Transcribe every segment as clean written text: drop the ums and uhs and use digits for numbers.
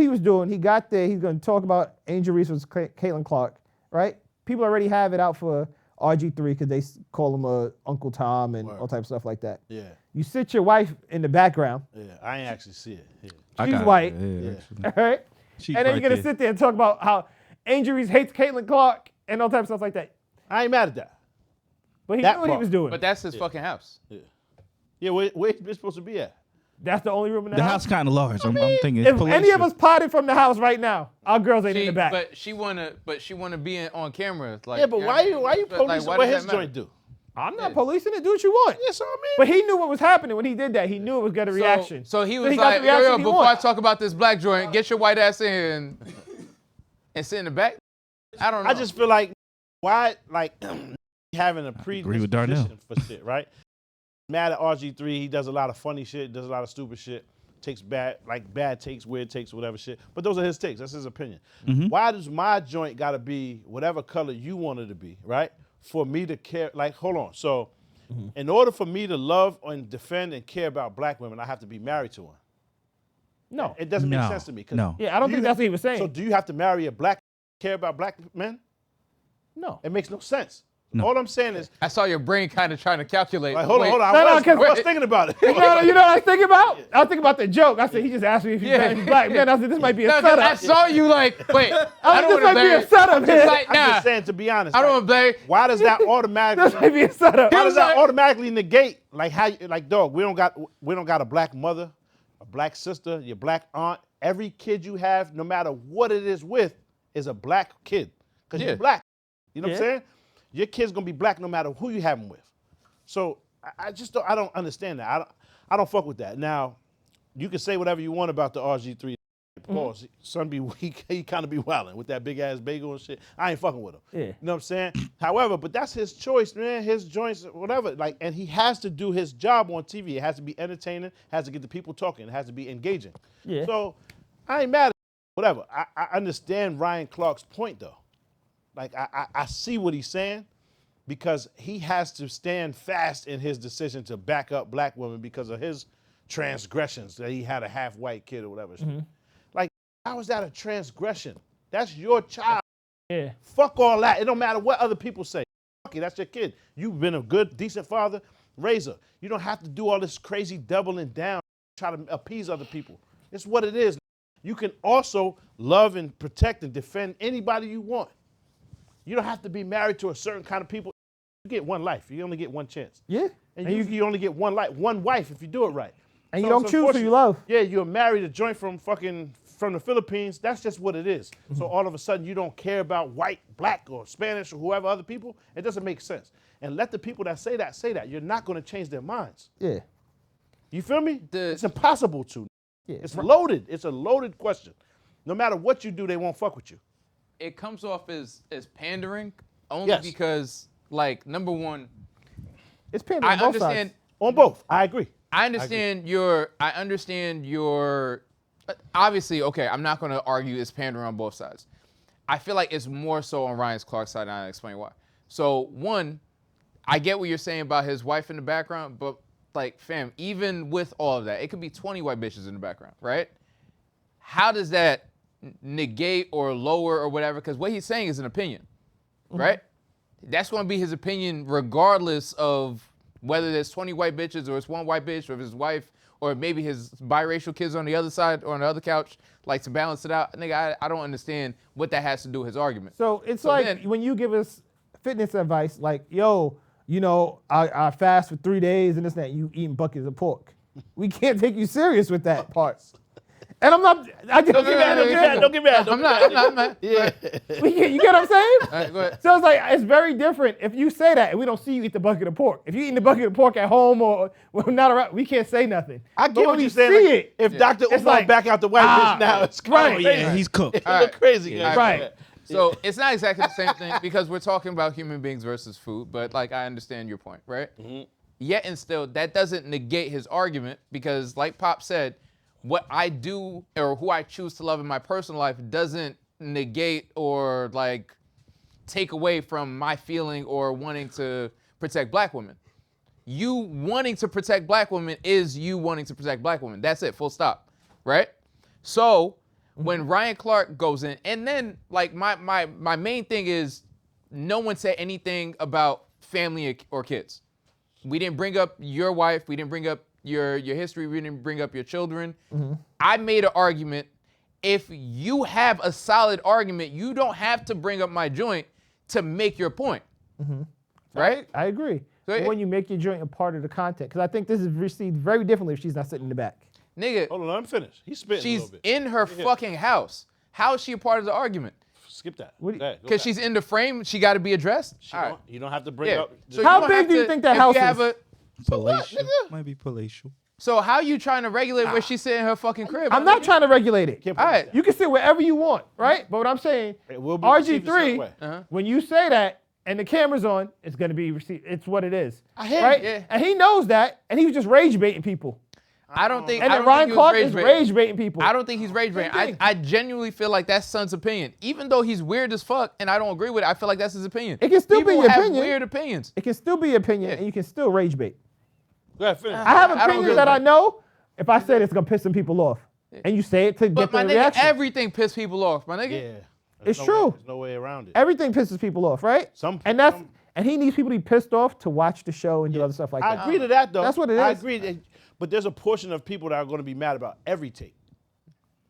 he was doing. He got there. He's going to talk about Angel Reese versus Caitlin Clark, right? People already have it out for RG3 because they call him Uncle Tom and all type of stuff like that. Yeah. You sit your wife in the background. Yeah, I ain't actually see it. Yeah. She's white. All right? And then you're going to sit there and talk about how Angel Reese hates Caitlin Clark and all type of stuff like that. I ain't mad at that. But he knew what he was doing. But that's his fucking house. Yeah, where you supposed to be at? That's the only room in the The house. house kind of large. I'm thinking if any of us potted from the house right now, our girls ain't in the back. But she wanna be on camera. Like, yeah, but why you policing what his joint do? I'm not policing it. Do what you want. That's all I mean. But he knew what was happening when he did that. He knew it was getting a reaction. So he was like, yo, before I talk about this black joint, get your white ass in and sit in the back. I don't know. I just feel like why having a predisposition for shit, right? Mad at RG3, he does a lot of funny shit, does a lot of stupid shit, takes bad takes, weird takes, whatever shit. But those are his takes. That's his opinion. Why does my joint got to be whatever color you want it to be, right? For me to care, like, hold on. So, in order for me to love and defend and care about black women, I have to be married to one. No. It doesn't make sense to me. No. Yeah, I don't think that's what he was saying. So do you have to marry a black care about black men? No. It makes no sense. No. All I'm saying is, I saw your brain kind of trying to calculate. like, hold on. I was thinking about it. You know what I was thinking about? I was thinking about the joke. I said, he just asked me if he's black. Man, I said, this might be a setup. I saw you like, wait, I don't this might be a setup here. Like, I'm just saying, to be honest. I don't want to blame. Why does that automatically? This might be a setup. Why does that automatically negate? Like how? Like, dog, we don't got a black mother, a black sister, your black aunt. Every kid you have, no matter what it is with, is a black kid. Because you're black. You know what I'm saying? Your kid's gonna be black no matter who you have him with. So I don't understand that. I don't fuck with that. Now, you can say whatever you want about the RG3. Pause. Son be he kind of be wilding with that big ass bagel and shit. I ain't fucking with him. Yeah. You know what I'm saying? However, but that's his choice, man. His joints, whatever. Like, and he has to do his job on TV. It has to be entertaining. Has to get the people talking. It has to be engaging. Yeah. So I ain't mad at whatever. I understand Ryan Clark's point though. Like, I see what he's saying, because he has to stand fast in his decision to back up black women because of his transgressions, that he had a half-white kid or whatever. Like, how is that a transgression? That's your child. Yeah. Fuck all that. It don't matter what other people say. Fuck it, that's your kid. You've been a good, decent father. Raise her. You don't have to do all this crazy doubling down, try to appease other people. It's what it is. You can also love and protect and defend anybody you want. You don't have to be married to a certain kind of people. You get one life. You only get one chance. Yeah. And you only get one wife if you do it right. And you don't choose who you love. Yeah, you're married a joint from the Philippines. That's just what it is. So all of a sudden you don't care about white, black, or Spanish, or whoever other people. It doesn't make sense. And let the people that say that. You're not going to change their minds. Yeah. You feel me? It's impossible to. Yeah. It's loaded. It's a loaded question. No matter what you do, they won't fuck with you. It comes off as pandering only because, like, number one, it's pandering on both sides. On both. I agree. I understand your obviously, okay, I'm not going to argue it's pandering on both sides. I feel like it's more so on Ryan Clark's side, and I'll explain why. So, one, I get what you're saying about his wife in the background, but, like, fam, even with all of that, it could be 20 white bitches in the background, right? How does that negate or lower or whatever? Because what he's saying is an opinion, right? That's going to be his opinion regardless of whether there's 20 white bitches or it's one white bitch or if his wife or maybe his biracial kids on the other side or on the other couch, like, to balance it out. Nigga, I don't understand what that has to do with his argument. So it's like when you give us fitness advice, like, yo, you know, I fast for 3 days and this and that, you eating buckets of pork. We can't take you serious with that part. And I'm not. Don't get mad. I'm not. Yeah. You get what I'm saying? All right, go ahead. So it's like, it's very different if you say that and we don't see you eat the bucket of pork. If you eating the bucket of pork at home or not around, we can't say nothing. I get what you're saying. See like, it. If Dr. Umar back out the white bitch now, it's right. Yeah, he's cooked. It look crazy. Yeah, right. So it's not exactly the same thing because we're talking about human beings versus food, but, like, I understand your point, right? Yet and still, that doesn't negate his argument because, like Pop said, what I do or who I choose to love in my personal life doesn't negate or, like, take away from my feeling or wanting to protect black women. You wanting to protect black women is you wanting to protect black women. That's it, full stop, right? So when Ryan Clark goes in, and then like my main thing is no one said anything about family or kids. We didn't bring up your wife. We didn't bring up your history. We didn't bring up your children. I made an argument. If you have a solid argument, you don't have to bring up my joint to make your point. Right? I agree. So when you make your joint a part of the content, because I think this is received very differently if she's not sitting in the back. Nigga, Hold on, let him finish. He's spitting a she's little bit. in her fucking house. How is she a part of the argument? Skip that. What do you- Go ahead, go Because back. she's in the frame, she got to be addressed? All right. You don't have to bring Yeah. up. So How don't big have do you to- think that if house you have is? Palatial. Might be palatial. So how you trying to regulate where she's sitting in her fucking crib? I'm not trying to regulate it. Can't All right. You can sit wherever you want, right? But what I'm saying, It will be received a certain way. RG3, when you say that and the camera's on, it's gonna be received. It's what it is, I hear right? you. Yeah. And he knows that, and he was just rage baiting people. I don't think. And I then don't Ryan think he was Clark is baiting. rage baiting people. I don't think he's rage baiting. thing. I genuinely feel like that's son's opinion. Even though he's weird as fuck and I don't agree with it, I feel like that's his opinion. It can still be People your have opinion. weird opinions. It can still be opinion, Yeah. and you can still rage bait. Go ahead, finish. I have I don't agree opinions with that I that. know. If I say it, it's gonna piss some people off, and you say it to But get my the nigga, reaction. everything piss people off, my nigga. Yeah. It's no true. Way, there's no way around it. Everything pisses people off, right? And he needs people to be pissed off to watch the show and do other stuff like I that. agree to that, though. That's what it I is. agree. But there's a portion of people that are going to be mad about every tape.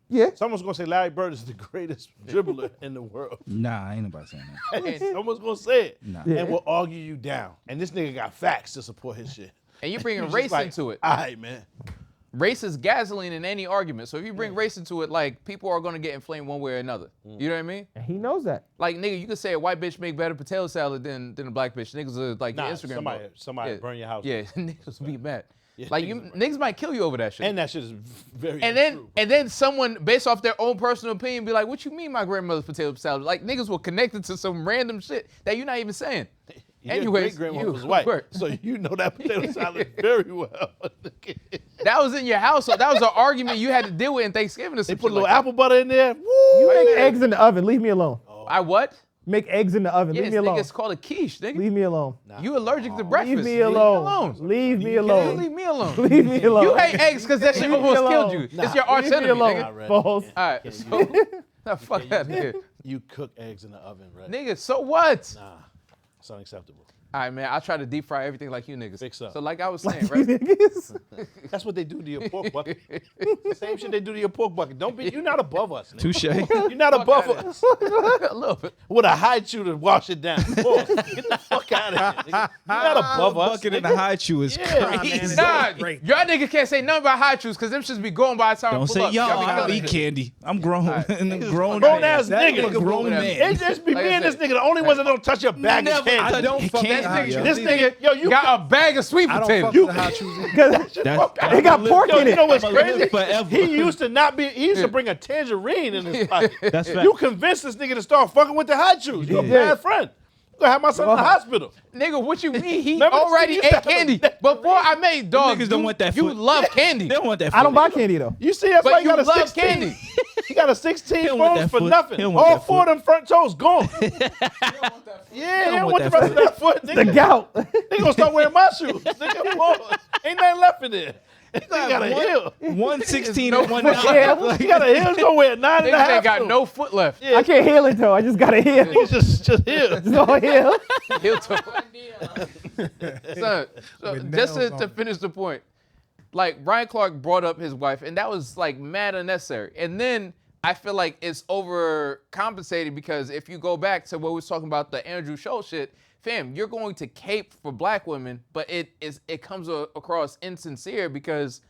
Yeah. Someone's going to say Larry Bird is the greatest dribbler in the world. Nah, ain't nobody saying that. Someone's going to say it. Nah. Yeah. And will argue you down. And this nigga got facts to support his shit. And you're bringing He's race just like, into it. All right, man. Race is gasoline in any argument. So if you bring race into it, like people are gonna get inflamed one way or another. You know what I mean? And he knows that. Like nigga, you could say a white bitch make better potato salad than a black bitch. Niggas are like Nah, your Instagram. somebody Yeah. burn your house. Yeah, niggas be mad. Yeah, Like you niggas might kill you over that shit. And that shit is very And then true. and then someone based off their own personal opinion be like, "What you mean my grandmother's potato salad?" Like niggas will connect it to some random shit that you're not even saying. Your Anyways, great-grandma you was white, were- so you know that potato salad very well. That was in your household. That was an argument you had to deal with in Thanksgiving or They some put a shit little like that. apple butter in there. Woo! You make eggs in the oven. Leave me alone. I what? Make eggs in the oven. Yes, Leave me nigga, alone. it's called a quiche, nigga. Leave me alone. You allergic to breakfast. Leave me alone. Leave me alone. Leave me alone. Leave me alone. You hate eggs because that shit Leave me almost killed alone. you. It's your arch Leave me enemy, alone. nigga. Balls. All right, so the fuck out of here, You cook eggs in the oven, right? nigga. So what? Nah, it's unacceptable. All right, man. I try to deep fry everything like you niggas. Fix up. So like I was saying, You right? niggas. That's what they do to your pork bucket. It's the same shit they do to your pork bucket. Don't be. You're not above us. Nigga. Touche. You're not above outta us. a little bit. With a high chew to wash it down. Pause. Get the fuck out of here. Nigga. You're not above us. Bucket in nigga. the high chew is Yeah, crazy. Nah, y'all niggas can't say nothing about high chews because them should be going by the time I Don't pull say up. y'all. be I killing eat it. candy. I'm grown. And a grown grown man. ass That nigga. a grown It man. It just be Like me I and this said. nigga the only ones that don't touch your bag of Never candy. I don't fuck This with hot nigga, chews. this Nigga, nigga yo, you got a bag of sweet I don't potatoes. fuck with the hot chews. Because they got pork Yo, in you know it. what's I'ma live crazy? forever. He used to not be. He used to bring a tangerine in his pocket. That's fact. You convinced this nigga to start fucking with the hot chews. You're a did. bad friend. You gonna have my son in the hospital. Nigga, what you mean? He Remember this already nigga used to ate have a candy neck before I made dog. niggas don't want that You food. love candy, They don't want that. I don't food. buy candy though. You see, that's why but he you got a love 16. candy. He got a 16 don't want phones that for foot. nothing. He don't want All that four of them front toes gone. Yeah, he don't want the that rest of that foot. The Nigga. gout. They gonna start wearing my shoes. Nigga, boy, ain't nothing left in there. He got a heel. 116 no and one foot. nine. Yeah. He got a heel. He's gonna wear 9 and a Niggas half. ain't got to. no foot left. Yeah, I can't heal it though. I just gotta heal. He's just here. No heal. Heel toe. Son, so With just nails to on. finish the point, like Ryan Clark brought up his wife, and that was like mad unnecessary. And then I feel like it's overcompensated because if you go back to what we was talking about the Andrew Schultz shit, fam, you're going to cape for black women, but it comes across insincere because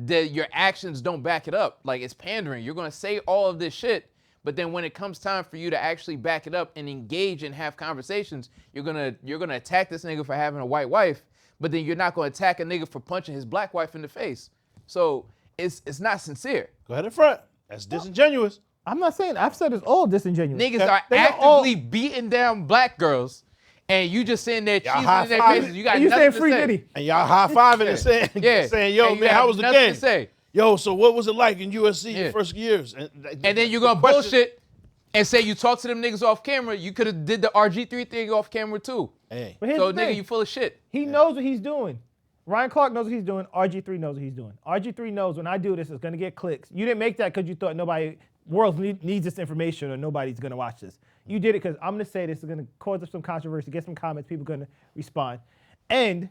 your actions don't back it up. Like it's pandering. You're gonna say all of this shit, but then when it comes time for you to actually back it up and engage and have conversations, you're gonna attack this nigga for having a white wife, but then you're not gonna attack a nigga for punching his black wife in the face. So it's not sincere. Go ahead in front. That's disingenuous. I'm not saying. I've said it's all disingenuous. Niggas are They got all- actively beating down black girls, and you just sitting there Y'all cheesing in their high-fiving. faces. You got And you nothing saying to free say. Diddy. And y'all high-fiving and saying, Yeah. saying, yo, And you man, have how was the nothing game? to say. Yo, so what was it like in USC Yeah. your first years? And then you're gonna bullshit and say you talk to them niggas off camera. You could have did the RG3 thing off camera too. Hey, But here's So the nigga, thing. you full of shit. He knows what he's doing. Ryan Clark knows what he's doing. RG3 knows what he's doing. RG3 knows when I do this, it's going to get clicks. You didn't make that because you thought world needs this information or nobody's going to watch this. You did it because I'm going to say this is going to cause some controversy, get some comments, people are going to respond. And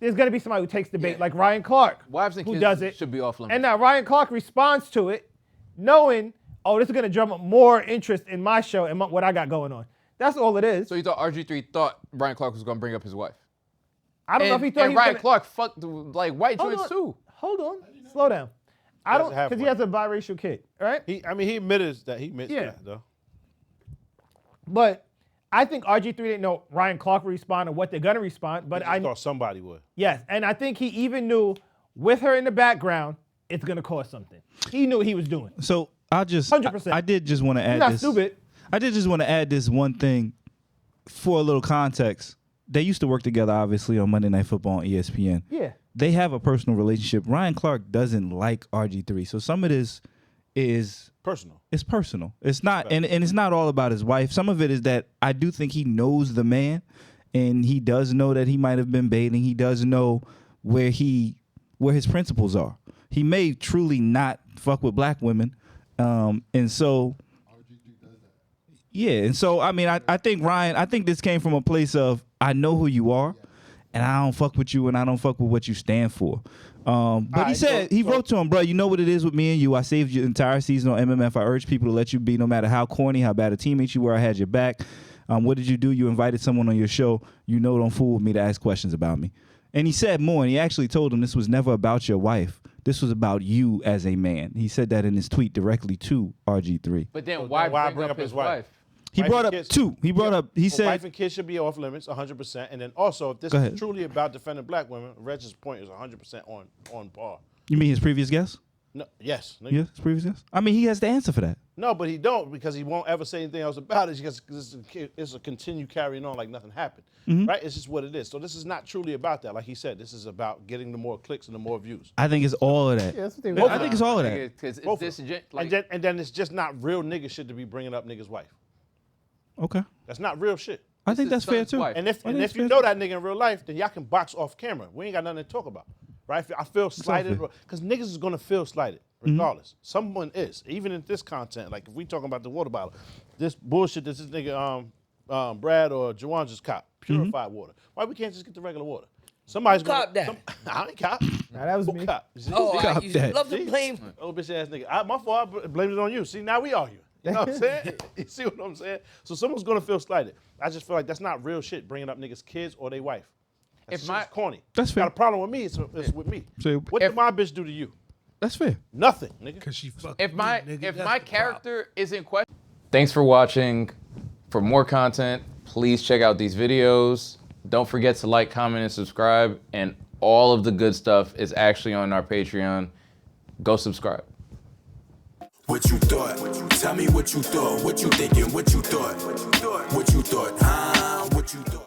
there's going to be somebody who takes the bait like Ryan Clark, Wives and who kids does it. should be off limits. And now Ryan Clark responds to it knowing, oh, this is going to drum up more interest in my show and what I got going on. That's all it is. So you thought RG3 thought Ryan Clark was going to bring up his wife? I don't know if he thought and he was Ryan gonna, Clark fucked like white joints too. Hold on. Slow down. I don't, have because he one. has a biracial kid, right? He admitted that. He admits Yeah. that, though. But I think RG3 didn't know Ryan Clark would respond or what they're gonna respond. But I thought somebody would. yes, and I think he even knew with her in the background, it's gonna cause something. He knew what he was doing. So I'll just 100%. I did just want to add He's not this. stupid. I did just want to add this one thing for a little context. They used to work together, obviously, on Monday Night Football on ESPN. Yeah. They have a personal relationship. Ryan Clark doesn't like RG3, so some of this is Personal. it's personal. It's not, and it's not all about his wife. Some of it is that I do think he knows the man, and he does know that he might have been baiting. He does know where his principles are. He may truly not fuck with black women, and so. Yeah, and so I mean, I think Ryan, I think this came from a place of I know who you are, and I don't fuck with you, and I don't fuck with what you stand for. But he said he wrote to him, bro. You know what it is with me and you. I saved your entire season on MMF. I urge people to let you be, no matter how corny, how bad a teammate you were. I had your back. What did you do? You invited someone on your show. You know, don't fool with me to ask questions about me. And he said more, and he actually told him this was never about your wife. This was about you as a man. He said that in his tweet directly to RG3. But then why bring up his wife? He Wife brought and up kids. two. He brought up. He Well, said. wife and kids should be off limits, 100%. And then also, if this Go is ahead. truly about defending black women, Reg's point is 100% on par. You mean his previous guest? No, yes. nigga. Yeah, his previous guest. I mean, he has the answer for that. No, but he don't because he won't ever say anything else about it because it's a continue carrying on like nothing happened, right? It's just what it is. So this is not truly about that. Like he said, this is about getting the more clicks and the more views. I think it's all of that. Yeah, that's what they were I think it's all of that. Because Both it's of this, them. like, and then it's just not real nigga shit to be bringing up nigga's wife. Okay. That's not real shit. I think his that's fair son's too. wife. And if I think it's you fair know too. that nigga in real life, then y'all can box off camera. We ain't got nothing to talk about, right? I feel slighted fair. because niggas is gonna feel slighted regardless. Someone is, even in this content. Like if we talking about the water bottle, this bullshit that this nigga Brad or Juwan just cop purified water. Why we can't just get the regular water? Somebody's gonna cop that? I ain't cop. Nah, that was Who me. cop? See? Oh, Cop you that. love to blame. Old bitch ass nigga. My fault. I blamed it on you. See, now we argue. You know what I'm saying? You see what I'm saying? So someone's gonna feel slighted. I just feel like that's not real shit. Bringing up niggas' kids or their wife. That's If my- shit's corny. That's fair. Got a problem with me? It's with me. So What did my bitch do to you? That's fair. Nothing, nigga. Cause she fucked if my me, nigga. if That's my the character is in question. Thanks for watching. For more content, please check out these videos. Don't forget to like, comment, and subscribe. And all of the good stuff is actually on our Patreon. Go subscribe. What you thought? Tell me what you thought. What you thinking? What you thought? What you thought? What you thought?